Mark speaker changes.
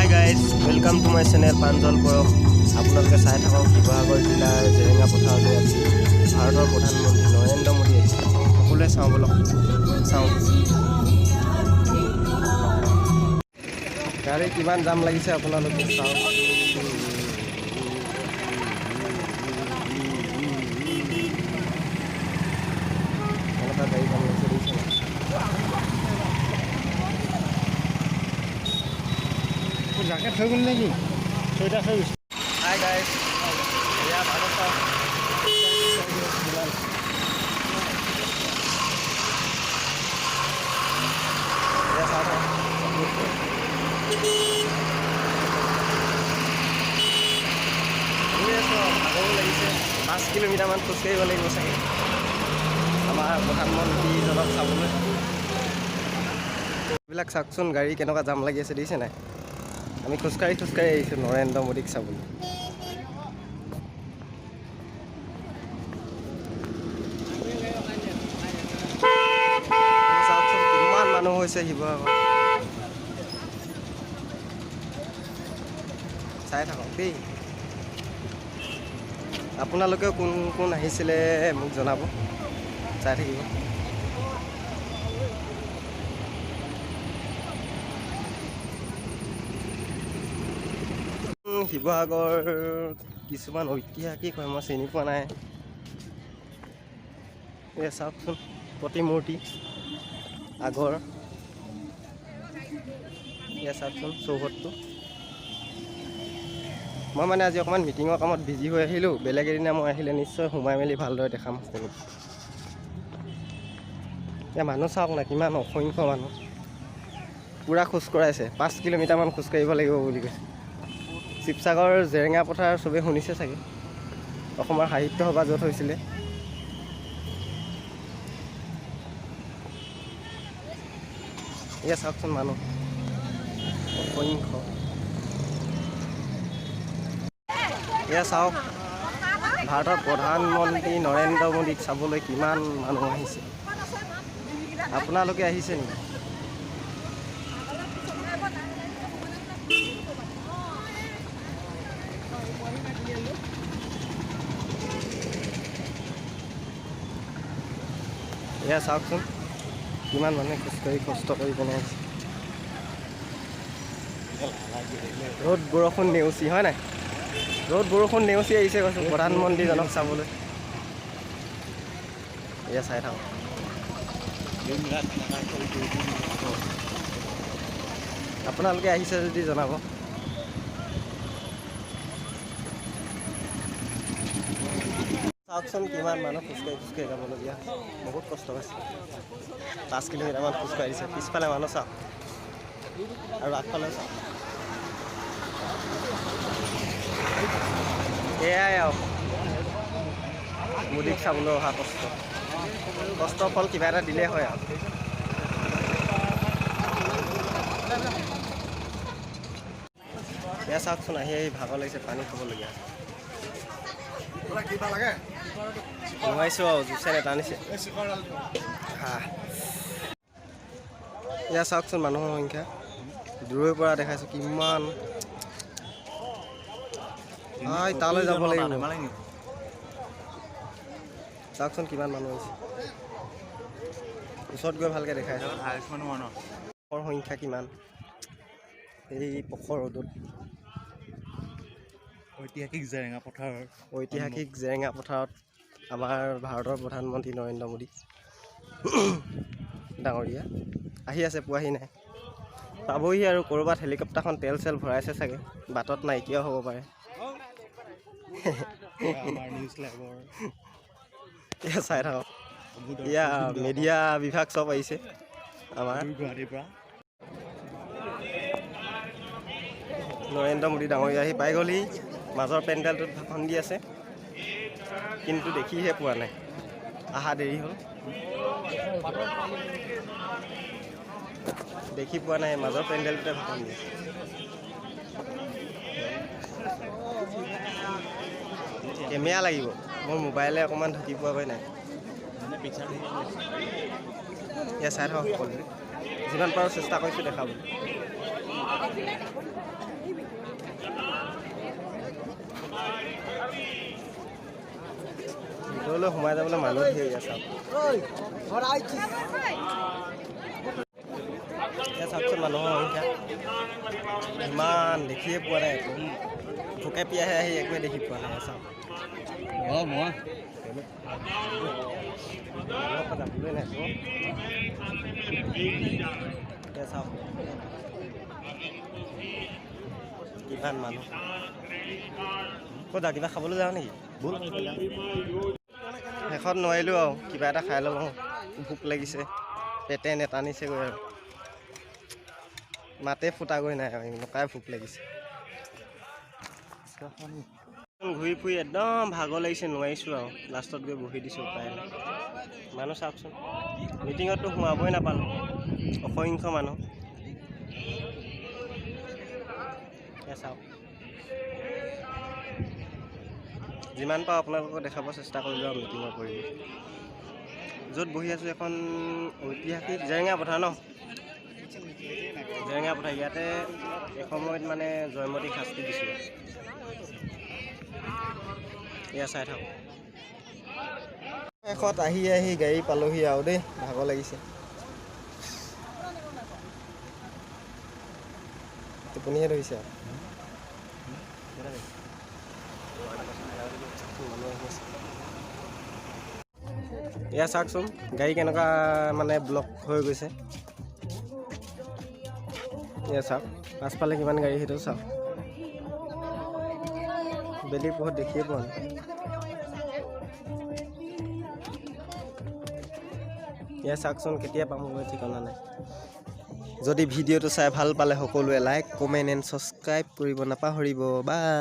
Speaker 1: Hi guys, welcome to my channel Panjal Porok. আপোনালোকে চাই থাকক শিৱসাগৰ জিলাৰ জেৰেঙা পথাৰলৈ আজি ভাৰতৰ প্ৰধানমন্ত্ৰী নৰেন্দ্ৰ মোদী আহিছে। সকলোৱে চাওঁ বলক, চাওঁ গাড়ী কিমান জাম লাগিছে আপোনালোকে চাওক। এনেকুৱা গাড়ী জাম লাগিছে দেখিছে।
Speaker 2: জাকেট হৈ গ'ল নেকি? চুৱেটাৰ হৈ গৈছে।
Speaker 1: হাই গাইজ, এয়া ভাৰত চাওক ভাগৰো লাগিছে। 5 কিলোমিটাৰমান খোজকাঢ়িব লাগিব চাগে আমাৰ প্ৰধানমন্ত্ৰীজনক চাবলৈ। এইবিলাক চাওকচোন, গাড়ী কেনেকুৱা জাম লাগি আছে দেখিছে নাই। আমি খোজকাঢ়ি আহিছোঁ নৰেন্দ্ৰ মোদীক চাবলৈ। চাওকচোন কিমান মানুহ হৈছে শিৱসাগৰ, চাই থাকক দেই। আপোনালোকেও কোন কোন আহিছিলে মোক জনাব, চাই থাকিব। শিৱসাগৰ কিছুমান ঐতিহাসিক হয়, মই চিনি পোৱা নাই। এই চাওকচোন প্ৰতিমূৰ্তি আগৰ, এয়া চাওকচোন চৌহদটো। মই মানে আজি অকণমান মিটিঙৰ কামত বিজি হৈ আহিলোঁ। বেলেগ এদিনা মই আহিলে নিশ্চয় সোমাই মেলি ভালদৰে দেখাম। এতিয়া মানুহ চাওক না, কিমান অসংখ্য মানুহ পূৰা খোজ কঢ়াইছে। 5 কিলোমিটাৰমান খোজকাঢ়িব লাগিব বুলি কৈছে। শিৱসাগৰ জেৰেঙা পথাৰ চবেই শুনিছে চাগে, অসমৰ সাহিত্য সভা য'ত হৈছিলে। এয়া চাওকচোন মানুহ অসংখ্য। এয়া চাওক ভাৰতৰ প্ৰধানমন্ত্ৰী নৰেন্দ্ৰ মোদীক চাবলৈ কিমান মানুহ আহিছে। আপোনালোকে আহিছে নেকি? এয়া চাওকচোন কিমান মানুহে খোজকাঢ়ি কষ্ট কৰি বনাই আছে। ৰ'দ বৰষুণ নেওচি হয় নাই, ৰ'দ বৰষুণ নেওচি আহিছে কৈছোঁ প্ৰধানমন্ত্ৰীজনক চাবলৈ। এয়া চাই থাকক। আপোনালোকে আহিছে যদি জনাব। চাওকচোন কিমান মানুহ খোজকাঢ়ি যাবলগীয়া, বহুত কষ্ট পাইছে। 5 কিলোমিটাৰমান খোজকাঢ়িছে। পিছফালে মানুহ চাওক আৰু আগফালে চাওক। এয়াই আৰু মোদীক চাবলৈ অহা কষ্টৰ ফল কিবা এটা দিলেই হয় আৰু। এয়া চাওকচোন আহি ভাগৰ লাগিছে, পানী খাবলগীয়া আছে। নোৱাৰিছোঁ আৰু জুচে টানিছে। এয়া চাওকচোন মানুহৰ সংখ্যা দূৰৈৰ পৰা দেখাইছোঁ কিমান। তালৈ যাব লাগিব। চাওকচোন কিমান মানুহ আহিছে, ওচৰত গৈ ভালকৈ দেখাইছোঁ সংখ্যা কিমান। এই পখৰ ৰ'দত ঐতিহাসিক জেৰেঙা পথাৰত আমাৰ ভাৰতৰ প্ৰধানমন্ত্ৰী নৰেন্দ্ৰ মোদী ডাঙৰীয়া আহি আছে, পোৱাহি নাই, পাবহি আৰু। ক'ৰবাত হেলিকপ্টাৰখন তেল চেল ভৰাইছে চাগে, বাটত নাইকিয়াও হ'ব পাৰে। এয়া চাই থাকক, এয়া মিডিয়া বিভাগ চব আহিছে আমাৰ গুৱাহাটীৰ পৰা। নৰেন্দ্ৰ মোদী ডাঙৰীয়া আহি পাই গ'লহি। মাজৰ পেণ্ডেলটোত ভাষণ দি আছে, কিন্তু দেখিহে পোৱা নাই, অহা দেৰি হ'ল। দেখি পোৱা নাই, মাজৰ পেণ্ডেলটোতে ভাষণ দি আছে। কেমেৰা লাগিব, মোৰ মোবাইলে অকণমান ঢুকি পোৱাগৈ নাই। এয়া চাই থাকক সকলোৱে, যিমান পাৰোঁ চেষ্টা কৰিছোঁ দেখাবলৈ। ভিতৰলৈ সোমাই যাবলৈ মানুহ ধেৰ আছে। এতিয়া চাওকচোন মানুহৰ সংখ্যা ইমান দেখিয়ে পোৱা নাই, একদম ভোকে পিয়াহে আহি একোৱে দেখি পোৱা নাই। চাওক যাবলৈ নাই এতিয়া চাওক কিমান মানুহ। ক'তা কিবা খাবলৈ যাওঁ নেকি? শেষত নোৱাৰিলোঁ আৰু কিবা এটা খাই ল'ম আৰু, ভোক লাগিছে, পেটে নেটানিছেগৈ আৰু মাতে ফুটাগৈ নাই আৰু এনেকুৱাই ভোক লাগিছে। ঘূৰি ফুৰি একদম ভাগৰ লাগিছে, নোৱাৰিছোঁ আৰু লাষ্টত গৈ বহি দিছোঁ, উপায় নাই। মানুহ চাওকচোন, মিটিঙততো সোমাবই নাপালোঁ, অসংখ্য মানুহ। চাওক যিমান পাৰোঁ আপোনালোকক দেখাব চেষ্টা কৰিলোঁ আৰু মিটিঙৰ পৰিৱেশ। য'ত বহি আছোঁ এখন ঐতিহাসিক জেৰেঙা পথাৰ ন, জেৰেঙা পথাৰ। ইয়াতে এসময়ত মানে জয়মতীক শাস্তি দিছোঁ। এয়া চাই থাকক। শেষত আহি গাড়ী পালোহি আৰু দেই, ভাগৰ লাগিছে, টোপনিহে ধৰিছে আৰু। এয়া চাওকচোন গাড়ী কেনেকুৱা মানে ব্লক হৈ গৈছে। এয়া চাওক পাছফালে কিমান গাড়ী, সেইটো চাওক। বেলি পোহৰত দেখিয়ে পোৱা নাই। এয়া চাওকচোন কেতিয়া পামগৈ ঠিকনা নাই। যদি ভিডিঅ'টো চাই ভাল পালে সকলোৱে লাইক, কমেণ্ট এণ্ড ছাবস্ক্ৰাইব কৰিব নাপাহৰিব। বাই।